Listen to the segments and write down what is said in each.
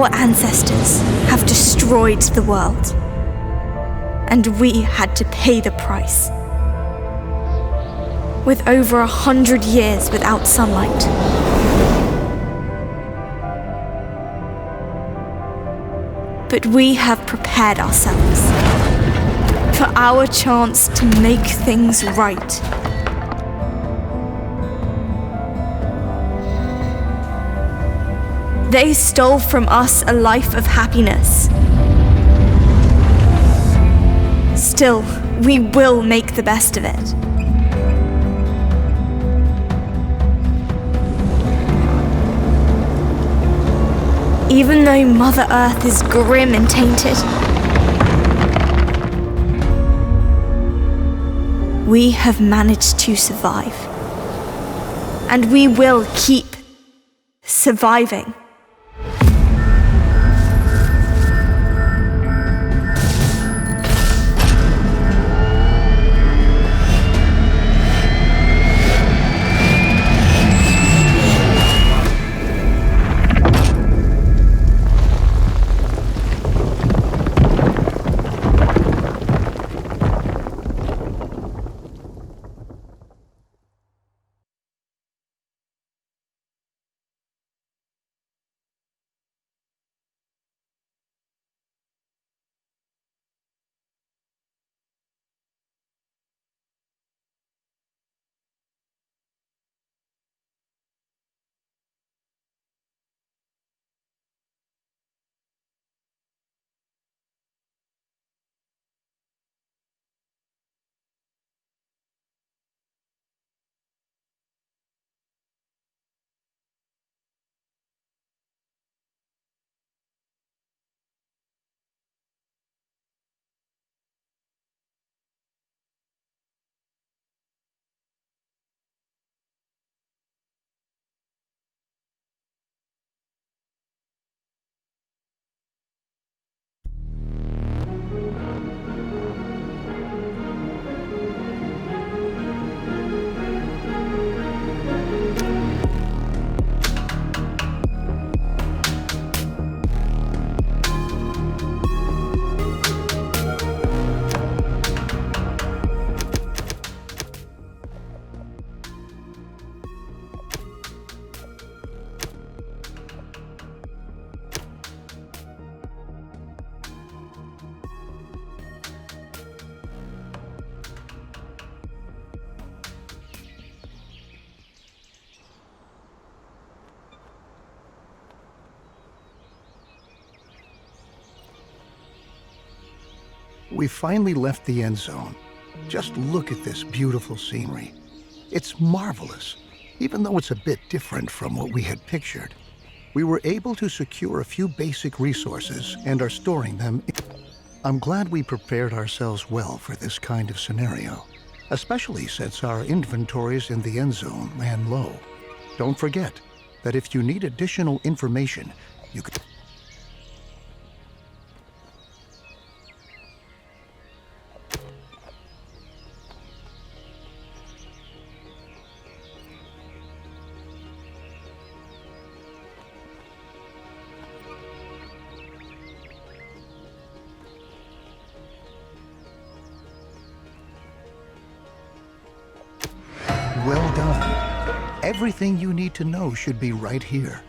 Our ancestors have destroyed the world, and we had to pay the price. With over 100 years without sunlight, but we have prepared ourselves for our chance to make things right. They stole from us a life of happiness. Still, we will make the best of it. Even though Mother Earth is grim and tainted, we have managed to survive. And we will keep surviving. We finally left the end zone. Just look at this beautiful scenery. It's marvelous, even though it's a bit different from what we had pictured. We were able to secure a few basic resources and are storing them. I'm glad we prepared ourselves well for this kind of scenario, especially since our inventories in the end zone ran low. Don't forget that if you need additional information, you can... Well done. Everything you need to know should be right here.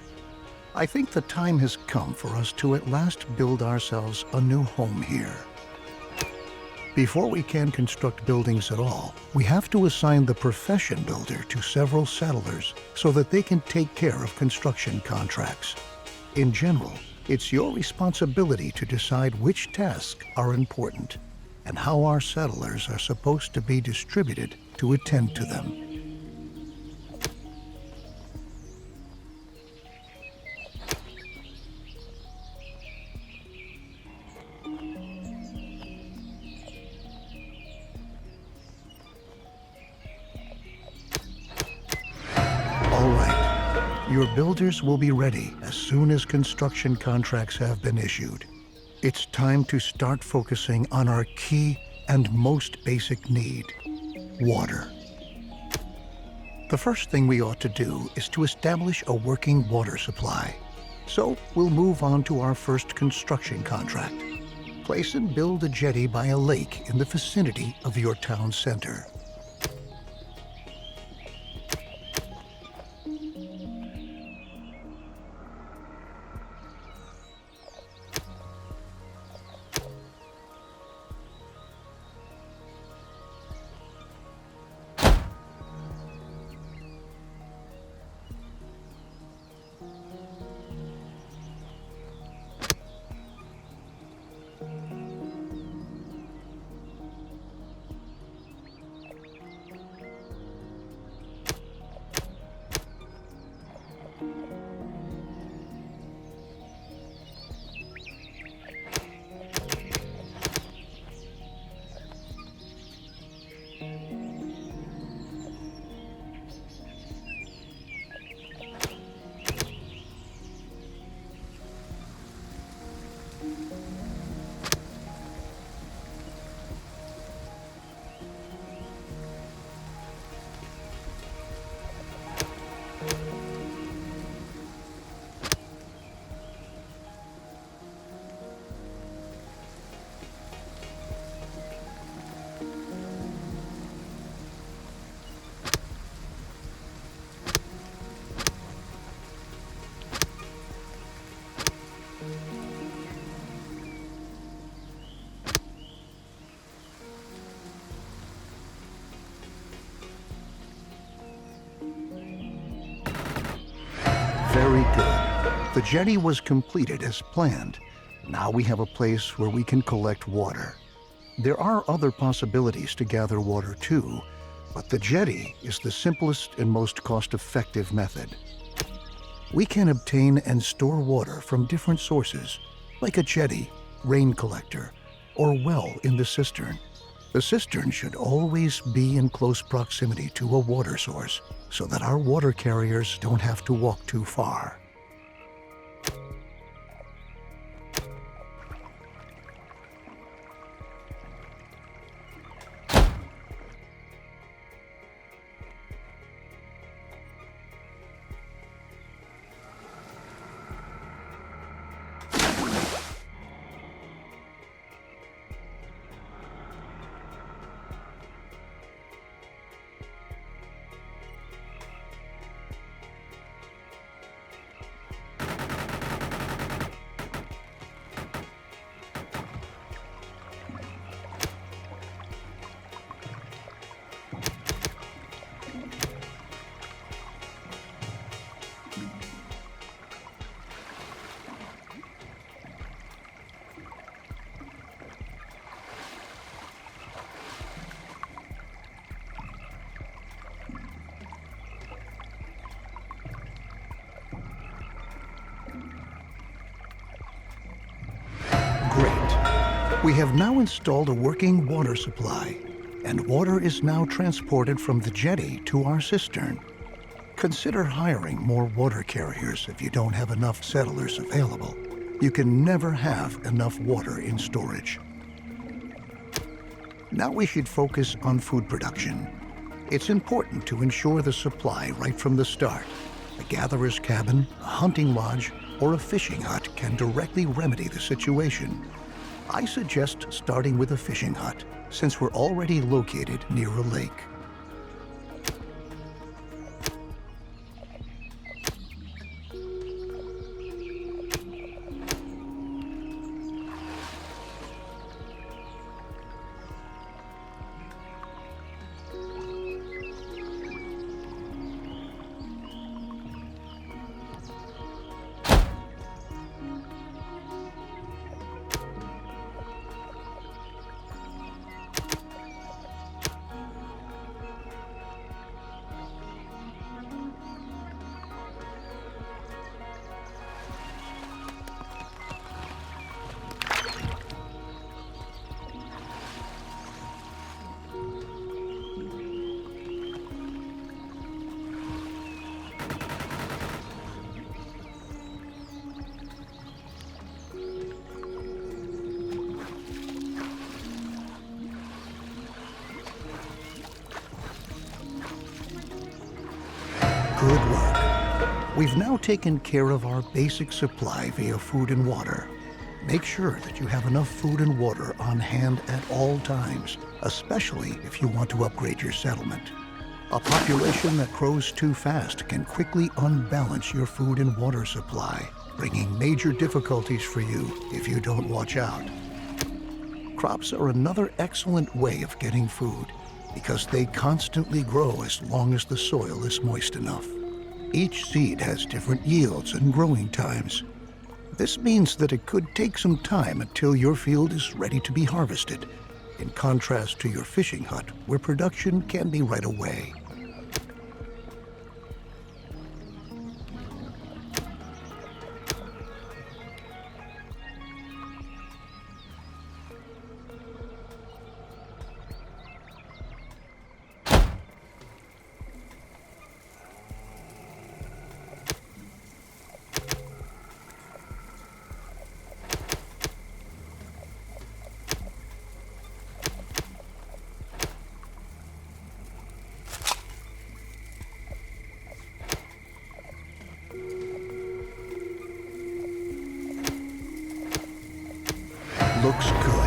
I think the time has come for us to at last build ourselves a new home here. Before we can construct buildings at all, we have to assign the profession builder to several settlers so that they can take care of construction contracts. In general, it's your responsibility to decide which tasks are important and how our settlers are supposed to be distributed to attend to them. All right, your builders will be ready as soon as construction contracts have been issued. It's time to start focusing on our key and most basic need, water. The first thing we ought to do is to establish a working water supply. So we'll move on to our first construction contract. Place and build a jetty by a lake in the vicinity of your town center. Very good. The jetty was completed as planned. Now we have a place where we can collect water. There are other possibilities to gather water too, but the jetty is the simplest and most cost-effective method. We can obtain and store water from different sources, like a jetty, rain collector, or well in the cistern. The cistern should always be in close proximity to a water source, so that our water carriers don't have to walk too far. We have now installed a working water supply, and water is now transported from the jetty to our cistern. Consider hiring more water carriers if you don't have enough settlers available. You can never have enough water in storage. Now we should focus on food production. It's important to ensure the supply right from the start. A gatherer's cabin, a hunting lodge, or a fishing hut can directly remedy the situation. I suggest starting with a fishing hut, since we're already located near a lake. We've now taken care of our basic supply via food and water. Make sure that you have enough food and water on hand at all times, especially if you want to upgrade your settlement. A population that grows too fast can quickly unbalance your food and water supply, bringing major difficulties for you if you don't watch out. Crops are another excellent way of getting food because they constantly grow as long as the soil is moist enough. Each seed has different yields and growing times. This means that it could take some time until your field is ready to be harvested, in contrast to your fishing hut where production can be right away. Looks good.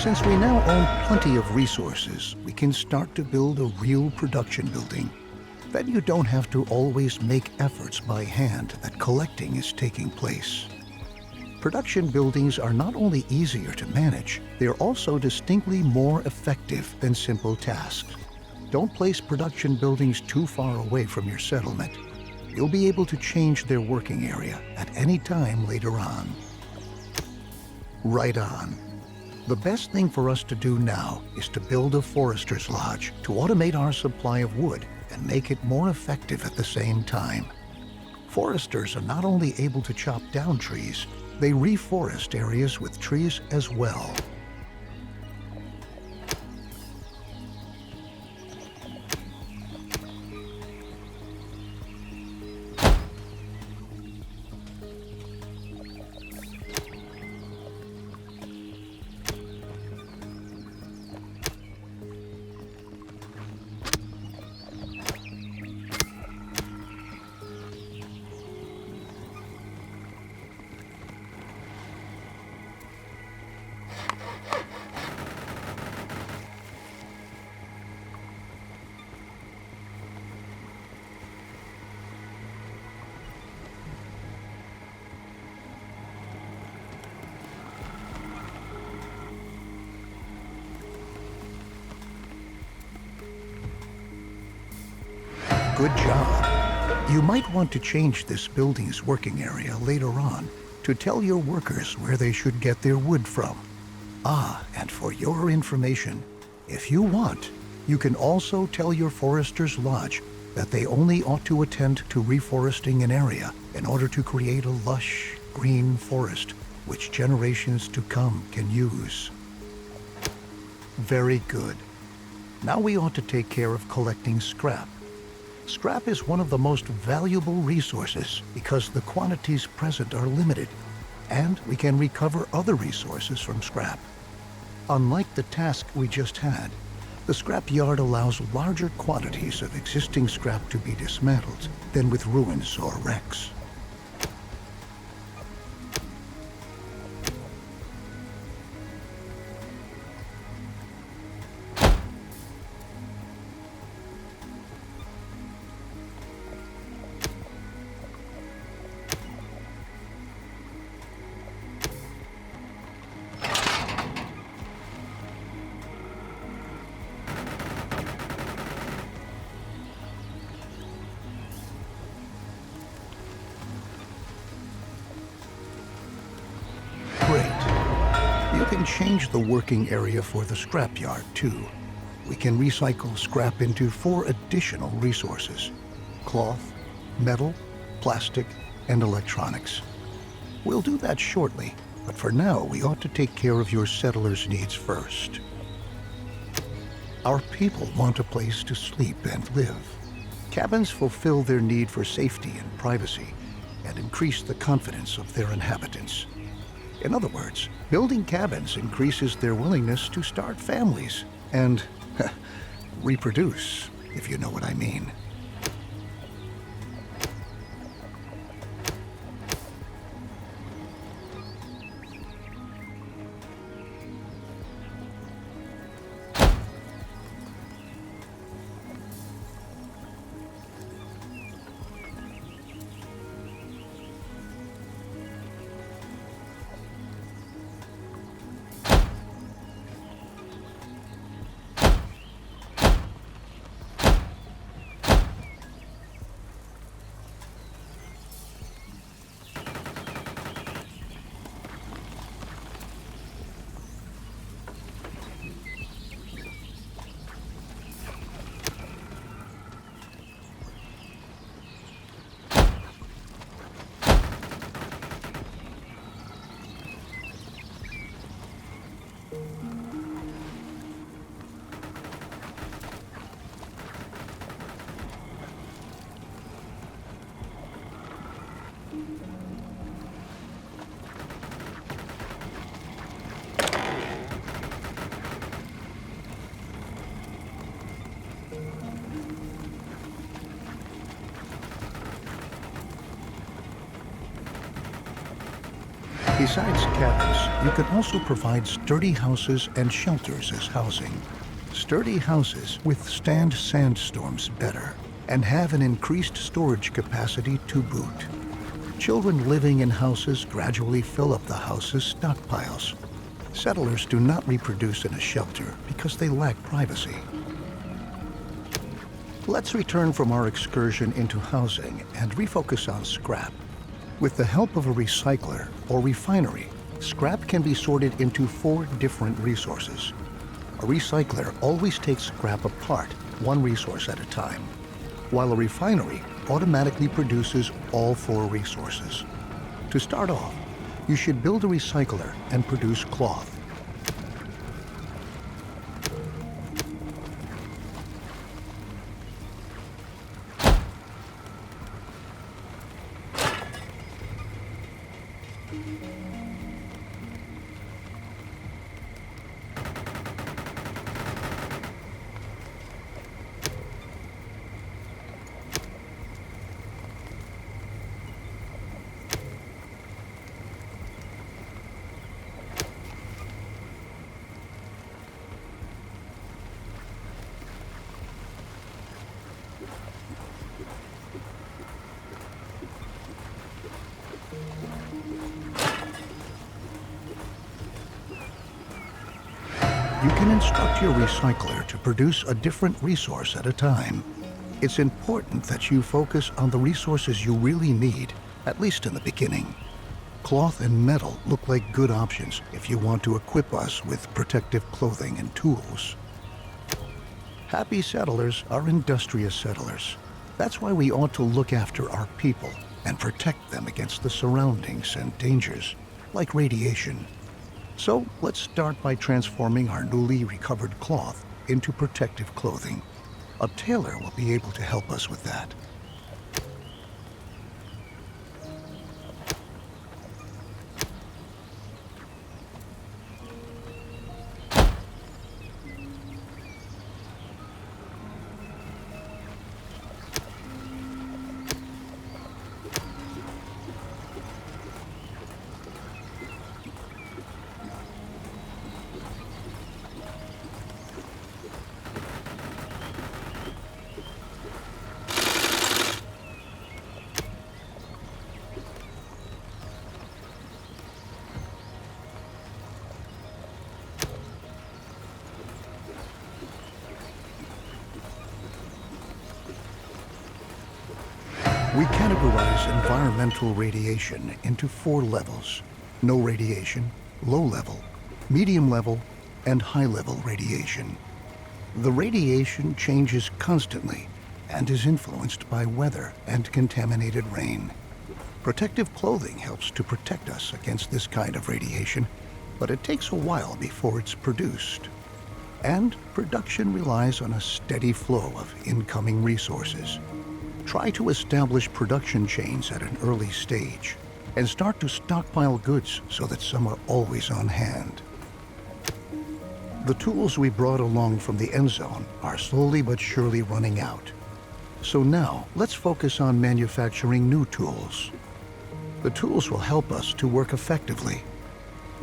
Since we now own plenty of resources, we can start to build a real production building. Then you don't have to always make efforts by hand that collecting is taking place. Production buildings are not only easier to manage, they are also distinctly more effective than simple tasks. Don't place production buildings too far away from your settlement. You'll be able to change their working area at any time later on. Right on. The best thing for us to do now is to build a forester's lodge to automate our supply of wood and make it more effective at the same time. Foresters are not only able to chop down trees, they reforest areas with trees as well. Good job. You might want to change this building's working area later on to tell your workers where they should get their wood from. And for your information, if you want, you can also tell your forester's lodge that they only ought to attend to reforesting an area in order to create a lush, green forest which generations to come can use. Very good. Now we ought to take care of collecting scrap. Scrap is one of the most valuable resources because the quantities present are limited, and we can recover other resources from scrap. Unlike the task we just had, the scrap yard allows larger quantities of existing scrap to be dismantled than with ruins or wrecks. You can change the working area for the scrapyard too. We can recycle scrap into 4 additional resources: cloth, metal, plastic, and electronics. We'll do that shortly, but for now we ought to take care of your settlers' needs first. Our people want a place to sleep and live. Cabins fulfill their need for safety and privacy and increase the confidence of their inhabitants. In other words, building cabins increases their willingness to start families and reproduce, if you know what I mean. Besides cabins, you can also provide sturdy houses and shelters as housing. Sturdy houses withstand sandstorms better and have an increased storage capacity to boot. Children living in houses gradually fill up the house's stockpiles. Settlers do not reproduce in a shelter because they lack privacy. Let's return from our excursion into housing and refocus on scrap. With the help of a recycler or refinery, scrap can be sorted into 4 different resources. A recycler always takes scrap apart, one resource at a time, while a refinery automatically produces all 4 resources. To start off, you should build a recycler and produce cloth. You can instruct your recycler to produce a different resource at a time. It's important that you focus on the resources you really need, at least in the beginning. Cloth and metal look like good options if you want to equip us with protective clothing and tools. Happy settlers are industrious settlers. That's why we ought to look after our people and protect them against the surroundings and dangers, like radiation. So let's start by transforming our newly recovered cloth into protective clothing. A tailor will be able to help us with that. We categorize environmental radiation into 4 levels: no radiation, low level, medium level, and high level radiation. The radiation changes constantly and is influenced by weather and contaminated rain. Protective clothing helps to protect us against this kind of radiation, but it takes a while before it's produced. And production relies on a steady flow of incoming resources. Try to establish production chains at an early stage and start to stockpile goods so that some are always on hand. The tools we brought along from the Endzone are slowly but surely running out. So now, let's focus on manufacturing new tools. The tools will help us to work effectively.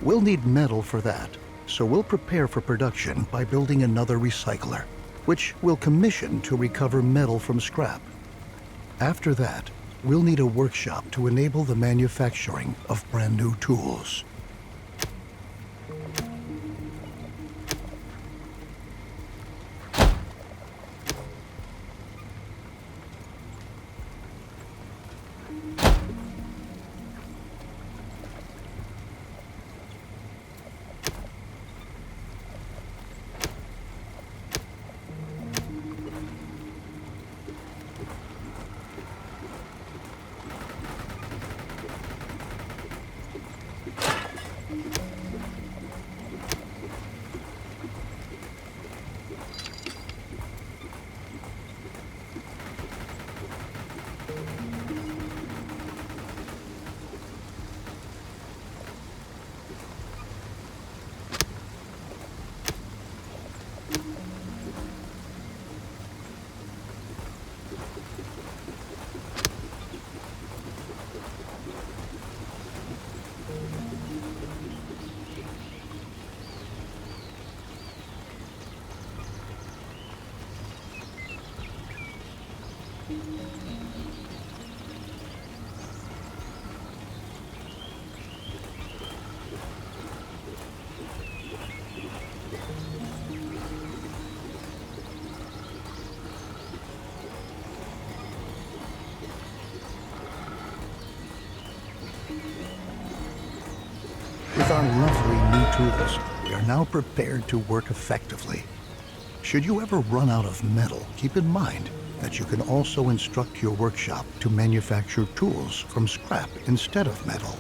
We'll need metal for that, so we'll prepare for production by building another recycler, which we'll commission to recover metal from scrap. After that, we'll need a workshop to enable the manufacturing of brand new tools. With our lovely new tools, we are now prepared to work effectively. Should you ever run out of metal, keep in mind that you can also instruct your workshop to manufacture tools from scrap instead of metal.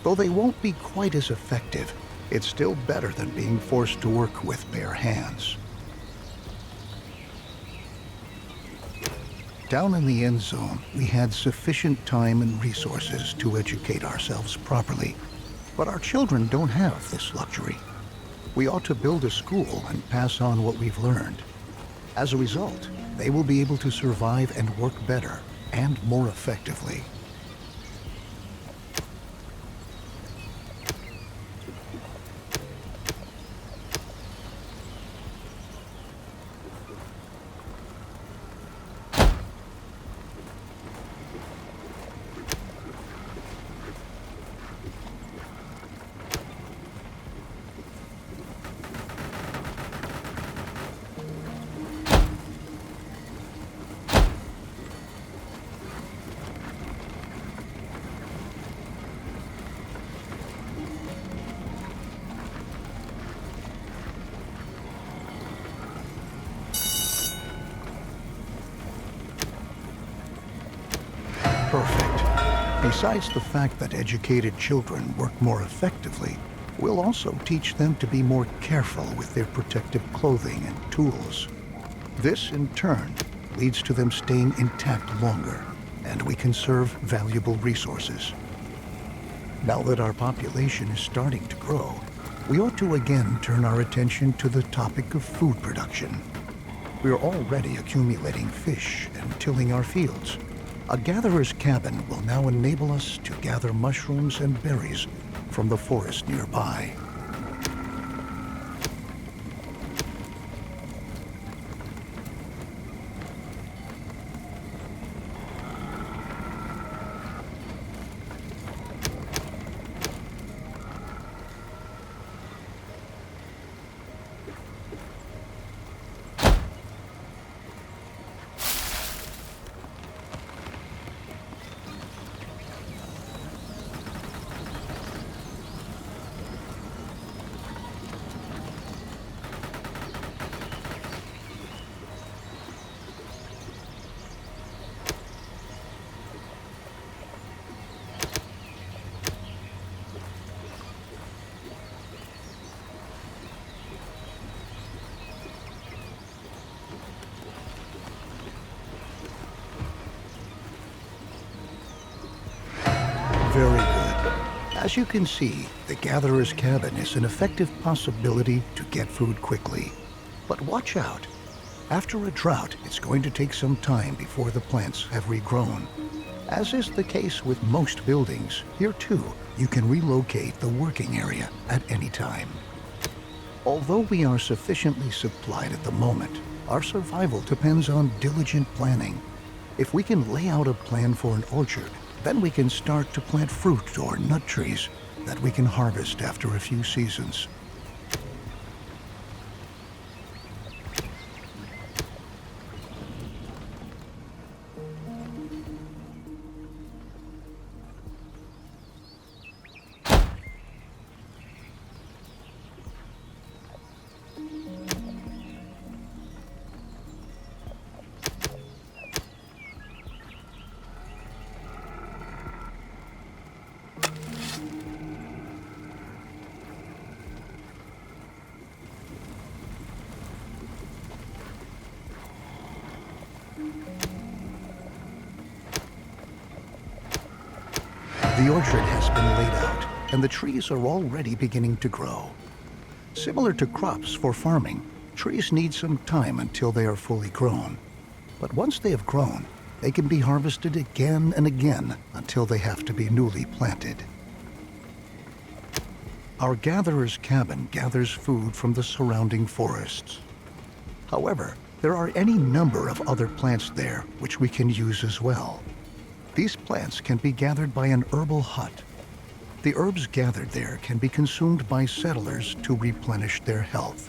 Though they won't be quite as effective, it's still better than being forced to work with bare hands. Down in the end zone, we had sufficient time and resources to educate ourselves properly. But our children don't have this luxury. We ought to build a school and pass on what we've learned. As a result, they will be able to survive and work better and more effectively. Perfect. Besides the fact that educated children work more effectively, we'll also teach them to be more careful with their protective clothing and tools. This, in turn, leads to them staying intact longer, and we conserve valuable resources. Now that our population is starting to grow, we ought to again turn our attention to the topic of food production. We are already accumulating fish and tilling our fields. A gatherer's cabin will now enable us to gather mushrooms and berries from the forest nearby. Very good. As you can see, the gatherer's cabin is an effective possibility to get food quickly. But watch out. After a drought, it's going to take some time before the plants have regrown. As is the case with most buildings, here too, you can relocate the working area at any time. Although we are sufficiently supplied at the moment, our survival depends on diligent planning. If we can lay out a plan for an orchard, then we can start to plant fruit or nut trees that we can harvest after a few seasons. The orchard has been laid out, and the trees are already beginning to grow. Similar to crops for farming, trees need some time until they are fully grown. But once they have grown, they can be harvested again and again until they have to be newly planted. Our gatherer's cabin gathers food from the surrounding forests. However, There are any number of other plants there which we can use as well. These plants can be gathered by an herbal hut. The herbs gathered there can be consumed by settlers to replenish their health.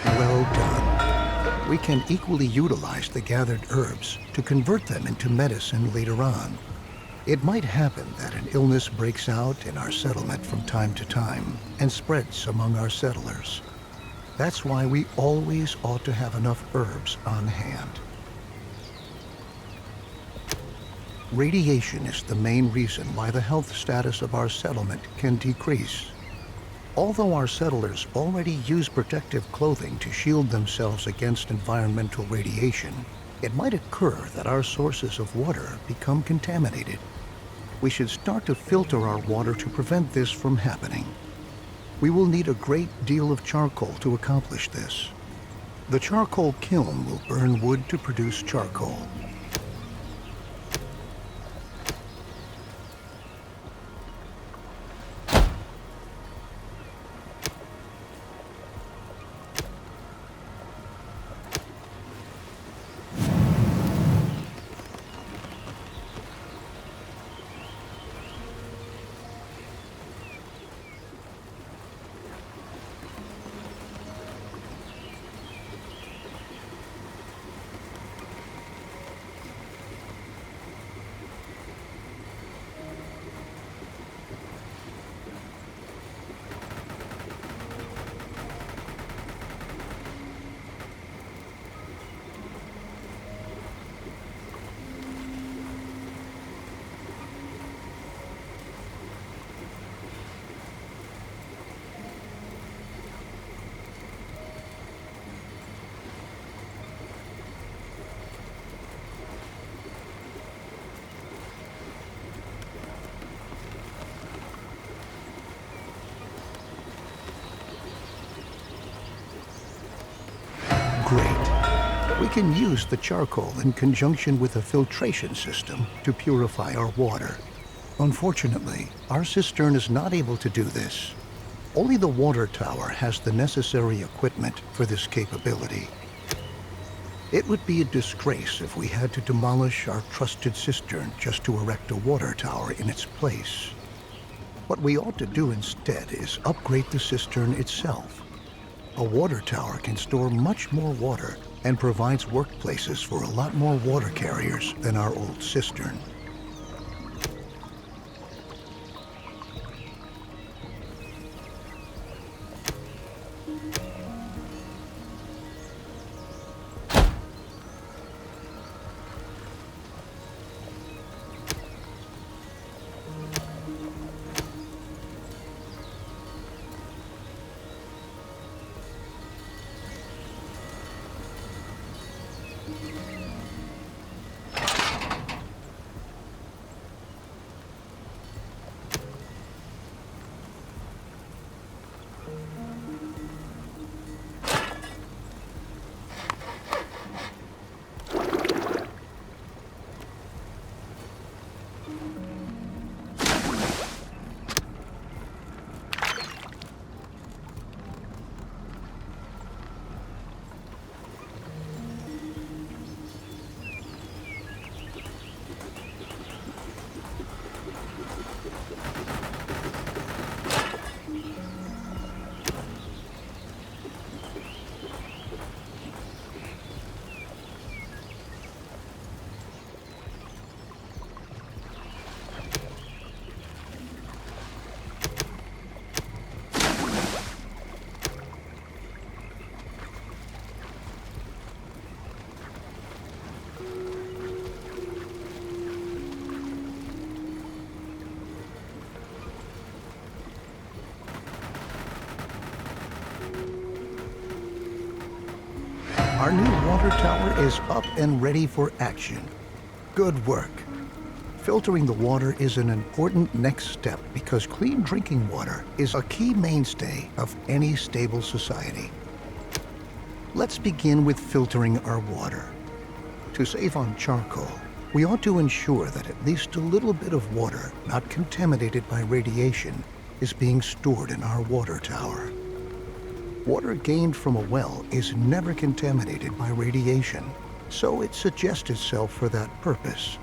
Well done. We can equally utilize the gathered herbs to convert them into medicine later on. It might happen that an illness breaks out in our settlement from time to time and spreads among our settlers. That's why we always ought to have enough herbs on hand. Radiation is the main reason why the health status of our settlement can decrease. Although our settlers already use protective clothing to shield themselves against environmental radiation, it might occur that our sources of water become contaminated. We should start to filter our water to prevent this from happening. We will need a great deal of charcoal to accomplish this. The charcoal kiln will burn wood to produce charcoal. Great. We can use the charcoal in conjunction with a filtration system to purify our water. Unfortunately, our cistern is not able to do this. Only the water tower has the necessary equipment for this capability. It would be a disgrace if we had to demolish our trusted cistern just to erect a water tower in its place. What we ought to do instead is upgrade the cistern itself. A water tower can store much more water and provides workplaces for a lot more water carriers than our old cistern. Our new water tower is up and ready for action. Good work. Filtering the water is an important next step because clean drinking water is a key mainstay of any stable society. Let's begin with filtering our water. To save on charcoal, we ought to ensure that at least a little bit of water not contaminated by radiation is being stored in our water tower. Water gained from a well is never contaminated by radiation, so it suggests itself for that purpose.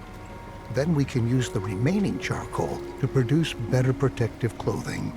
Then we can use the remaining charcoal to produce better protective clothing.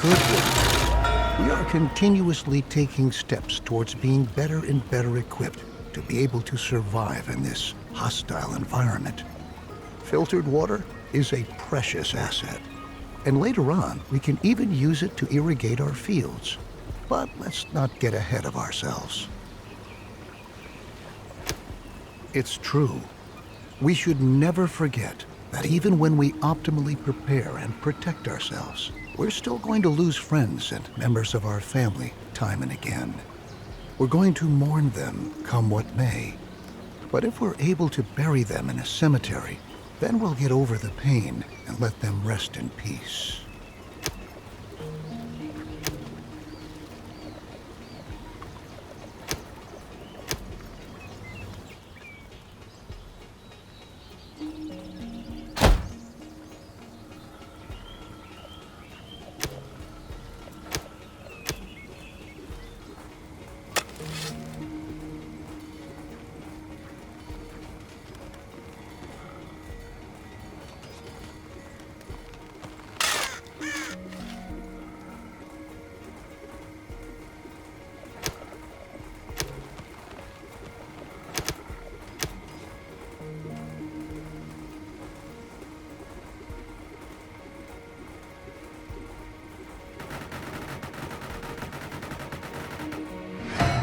Good work. We are continuously taking steps towards being better and better equipped to be able to survive in this hostile environment. Filtered water is a precious asset, and later on we can even use it to irrigate our fields. But let's not get ahead of ourselves. It's true. We should never forget that even when we optimally prepare and protect ourselves, we're still going to lose friends and members of our family time and again. We're going to mourn them come what may. But if we're able to bury them in a cemetery, then we'll get over the pain and let them rest in peace.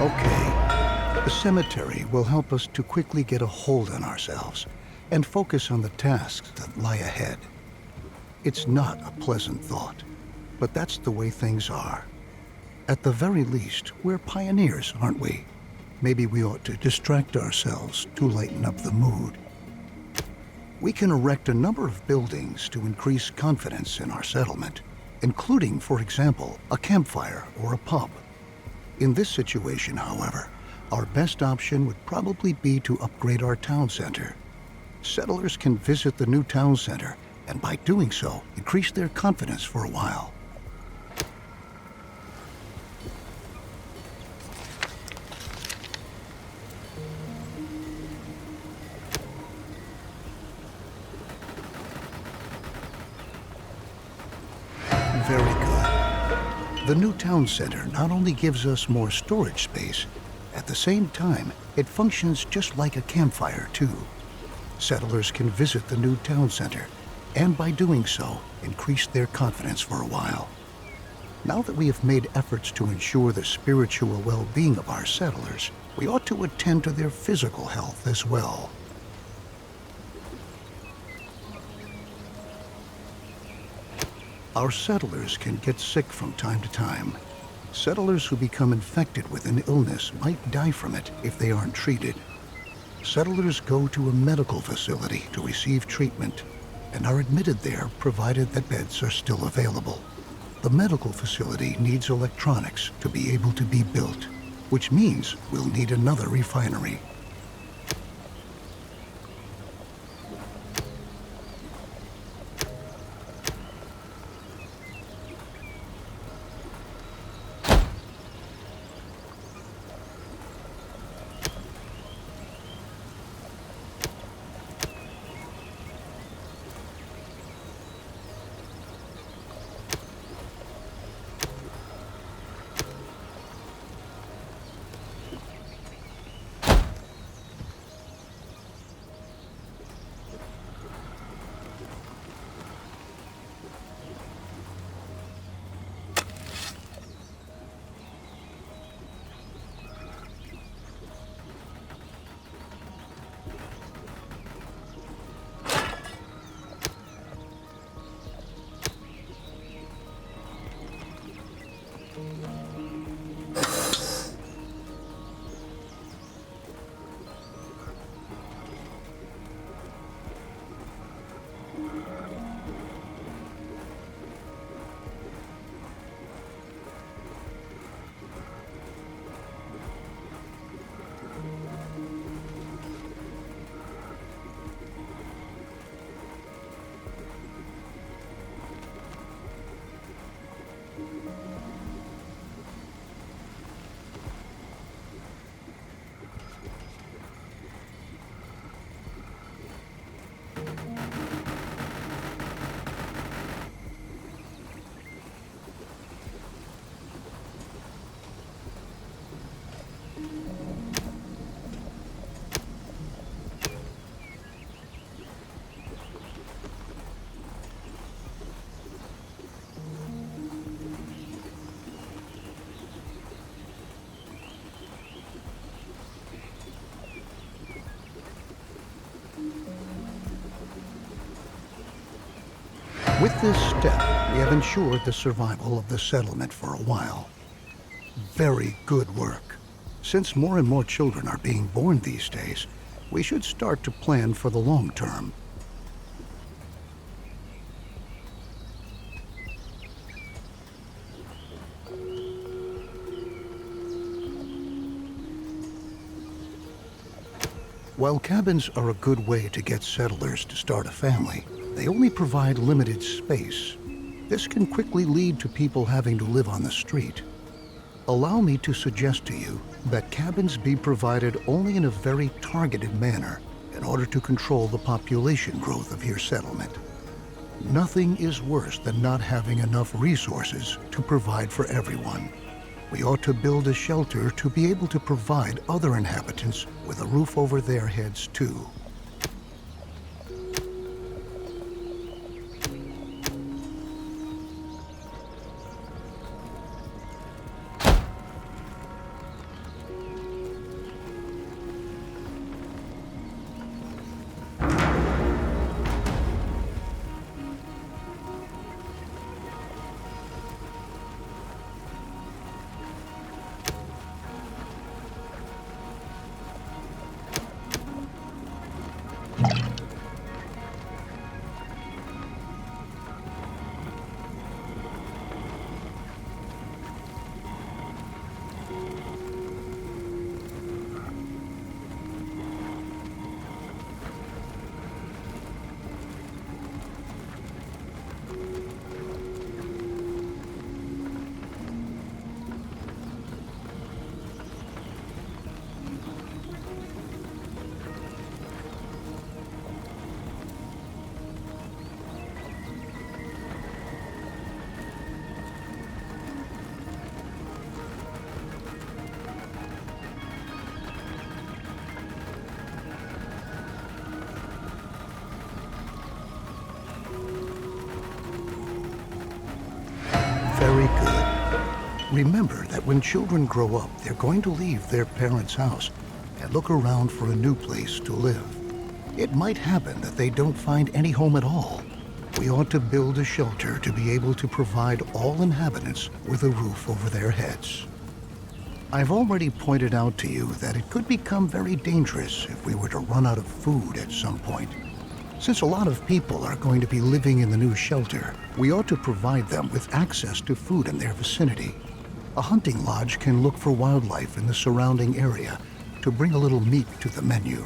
Okay, the cemetery will help us to quickly get a hold on ourselves and focus on the tasks that lie ahead. It's not a pleasant thought, but that's the way things are. At the very least, we're pioneers, aren't we? Maybe we ought to distract ourselves to lighten up the mood. We can erect a number of buildings to increase confidence in our settlement, including, for example, a campfire or a pub. In this situation, however, our best option would probably be to upgrade our town center. Settlers can visit the new town center, and by doing so, increase their confidence for a while. Very good. The new town center not only gives us more storage space, at the same time, it functions just like a campfire, too. Settlers can visit the new town center, and by doing so, increase their confidence for a while. Now that we have made efforts to ensure the spiritual well-being of our settlers, we ought to attend to their physical health as well. Our settlers can get sick from time to time. Settlers who become infected with an illness might die from it if they aren't treated. Settlers go to a medical facility to receive treatment and are admitted there provided that beds are still available. The medical facility needs electronics to be able to be built, which means we'll need another refinery. With this step, we have ensured the survival of the settlement for a while. Very good work. Since more and more children are being born these days, we should start to plan for the long term. While cabins are a good way to get settlers to start a family, they only provide limited space. This can quickly lead to people having to live on the street. Allow me to suggest to you that cabins be provided only in a very targeted manner in order to control the population growth of your settlement. Nothing is worse than not having enough resources to provide for everyone. We ought to build a shelter to be able to provide other inhabitants with a roof over their heads too. Very good. Remember that when children grow up, they're going to leave their parents' house and look around for a new place to live. It might happen that they don't find any home at all. we ought to build a shelter to be able to provide all inhabitants with a roof over their heads. I've already pointed out to you that it could become very dangerous if we were to run out of food at some point. Since a lot of people are going to be living in the new shelter, we ought to provide them with access to food in their vicinity. A hunting lodge can look for wildlife in the surrounding area to bring a little meat to the menu.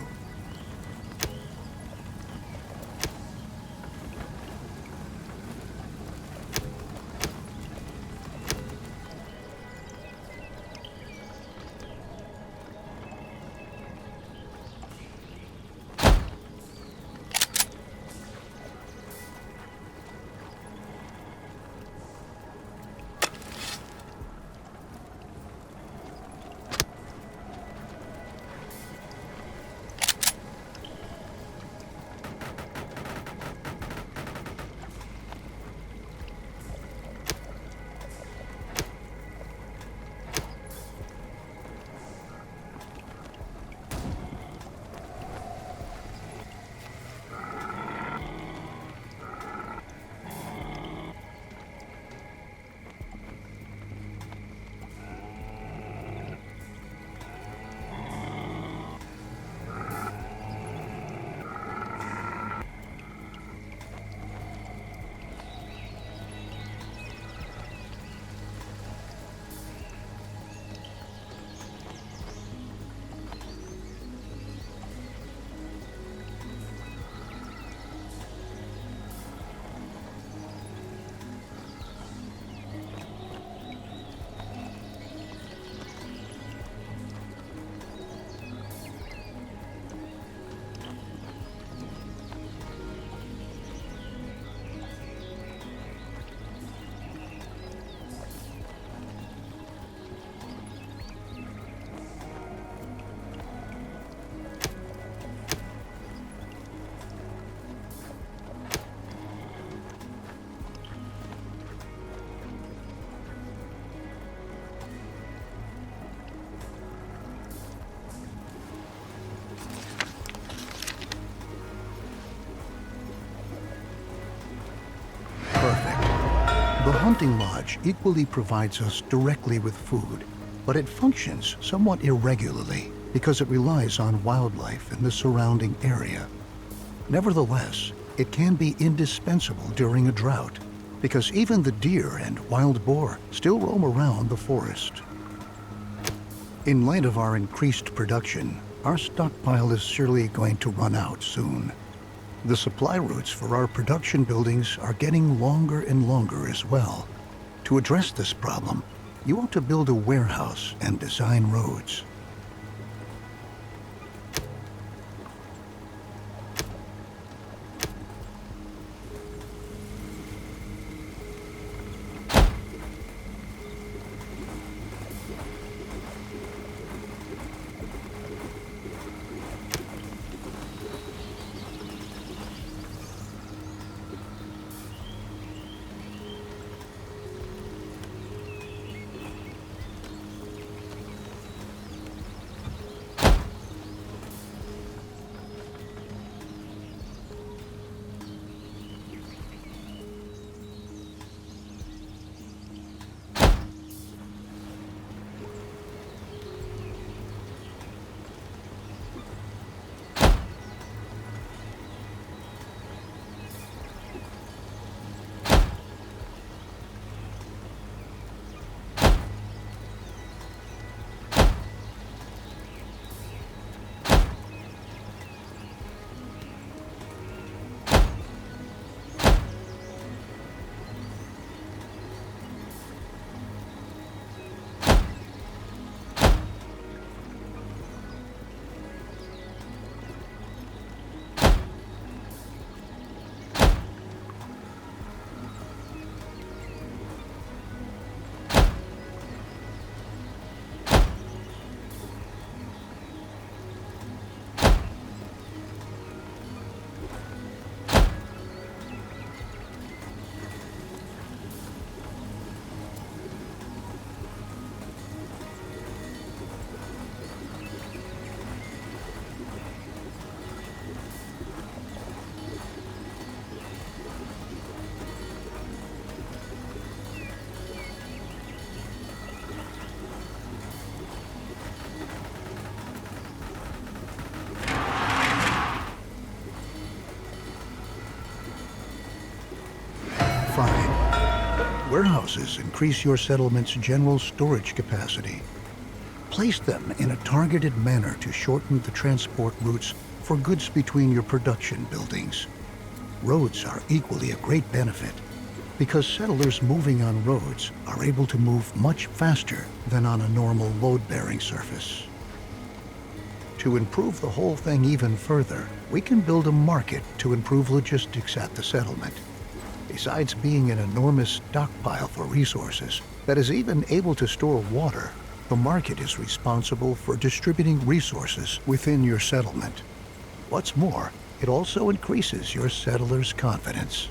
The hunting lodge equally provides us directly with food, but it functions somewhat irregularly because it relies on wildlife in the surrounding area. Nevertheless, it can be indispensable during a drought because even the deer and wild boar still roam around the forest. In light of our increased production, our stockpile is surely going to run out soon. The supply routes for our production buildings are getting longer and longer as well. To address this problem, you ought to build a warehouse and design roads. warehouses increase your settlement's general storage capacity. Place them in a targeted manner to shorten the transport routes for goods between your production buildings. Roads are equally a great benefit, because settlers moving on roads are able to move much faster than on a normal load-bearing surface. To improve the whole thing even further, we can build a market to improve logistics at the settlement. Besides being an enormous stockpile for resources that is even able to store water, the market is responsible for distributing resources within your settlement. What's more, it also increases your settlers' confidence.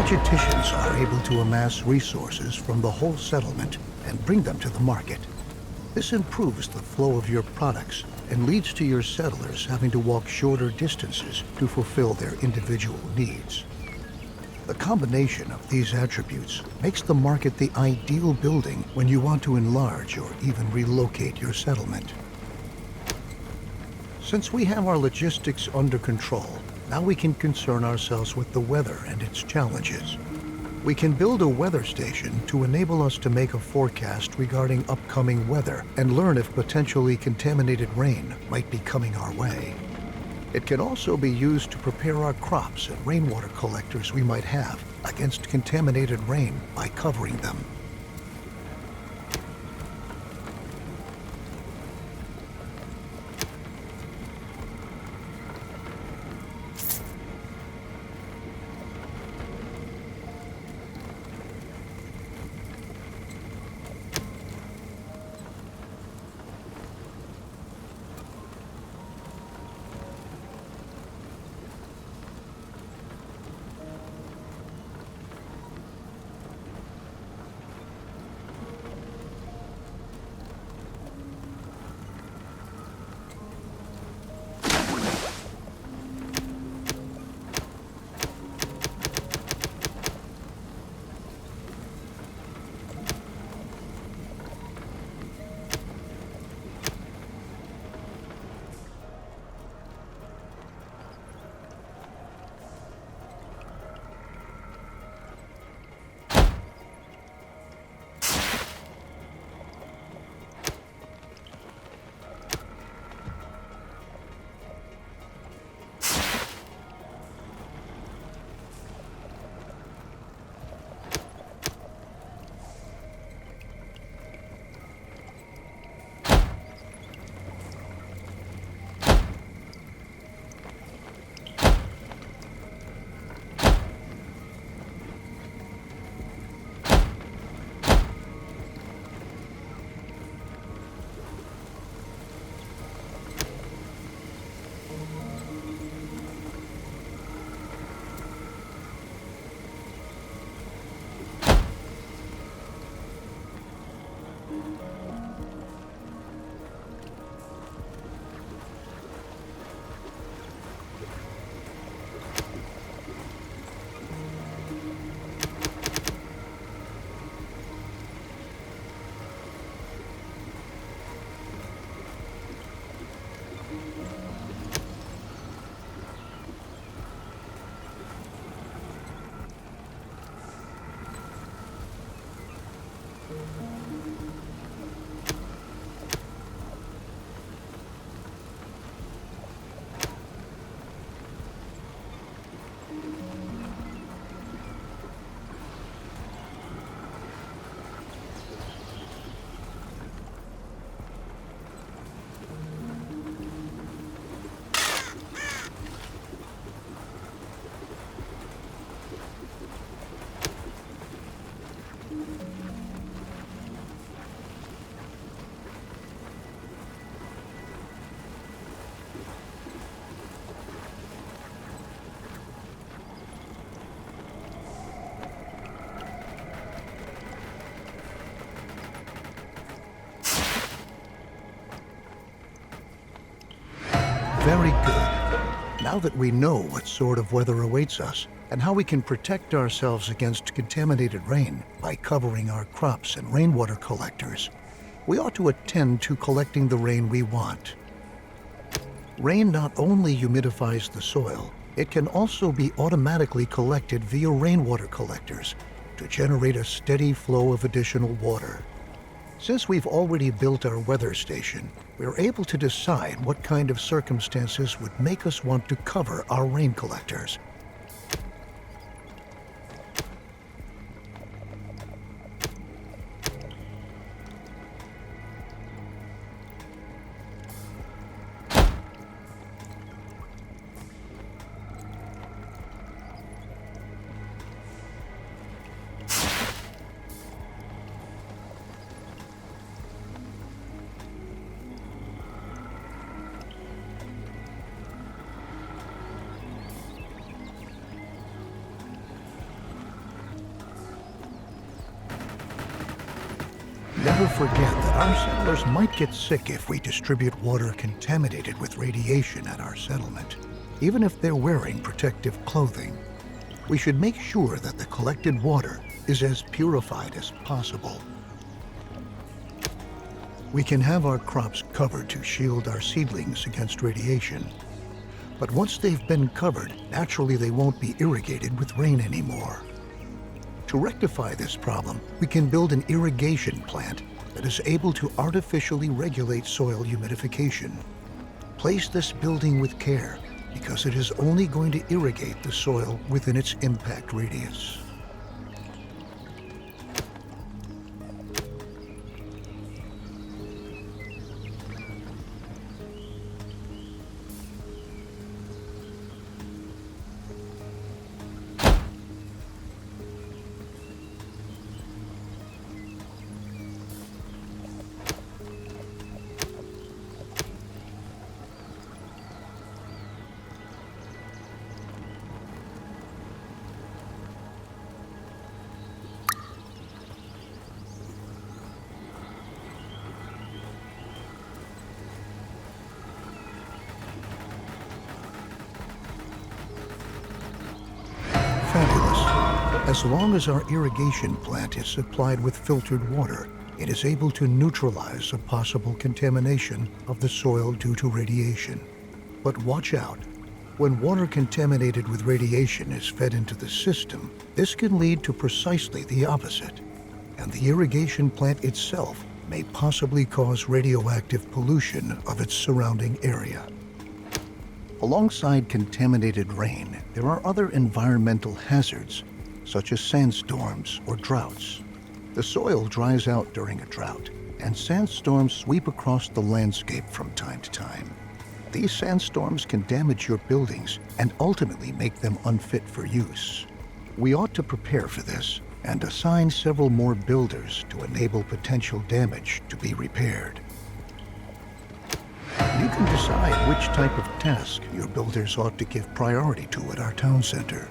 Logisticians are able to amass resources from the whole settlement and bring them to the market. This improves the flow of your products and leads to your settlers having to walk shorter distances to fulfill their individual needs. The combination of these attributes makes the market the ideal building when you want to enlarge or even relocate your settlement. Since we have our logistics under control, now we can concern ourselves with the weather and its challenges. We can build a weather station to enable us to make a forecast regarding upcoming weather and learn if potentially contaminated rain might be coming our way. It can also be used to prepare our crops and rainwater collectors we might have against contaminated rain by covering them. Very good. Now that we know what sort of weather awaits us and how we can protect ourselves against contaminated rain by covering our crops and rainwater collectors, we ought to attend to collecting the rain we want. Rain not only humidifies the soil, it can also be automatically collected via rainwater collectors to generate a steady flow of additional water. Since we've already built our weather station, we're able to decide what kind of circumstances would make us want to cover our rain collectors. Never forget that our settlers might get sick if we distribute water contaminated with radiation at our settlement, even if they're wearing protective clothing. We should make sure that the collected water is as purified as possible. We can have our crops covered to shield our seedlings against radiation. But once they've been covered, naturally they won't be irrigated with rain anymore. To rectify this problem, we can build an irrigation plant that is able to artificially regulate soil humidification. Place this building with care because it is only going to irrigate the soil within its impact radius. As long as our irrigation plant is supplied with filtered water, it is able to neutralize a possible contamination of the soil due to radiation. But watch out. When water contaminated with radiation is fed into the system, this can lead to precisely the opposite, and the irrigation plant itself may possibly cause radioactive pollution of its surrounding area. Alongside contaminated rain, there are other environmental hazards such as sandstorms or droughts. The soil dries out during a drought, and sandstorms sweep across the landscape from time to time. These sandstorms can damage your buildings and ultimately make them unfit for use. We ought to prepare for this and assign several more builders to enable potential damage to be repaired. You can decide which type of task your builders ought to give priority to at our town center.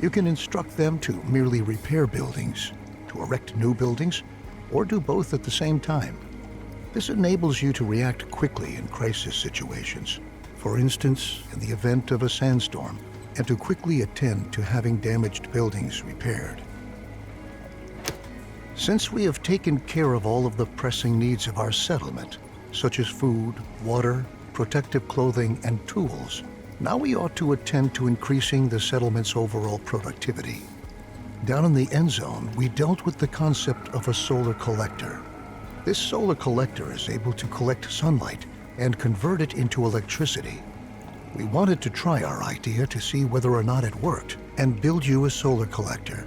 You can instruct them to merely repair buildings, to erect new buildings, or do both at the same time. This enables you to react quickly in crisis situations, for instance, in the event of a sandstorm, and to quickly attend to having damaged buildings repaired. Since we have taken care of all of the pressing needs of our settlement, such as food, water, protective clothing, and tools, now we ought to attend to increasing the settlement's overall productivity. Down in the Endzone, we dealt with the concept of a solar collector. This solar collector is able to collect sunlight and convert it into electricity. We wanted to try our idea to see whether or not it worked and build you a solar collector.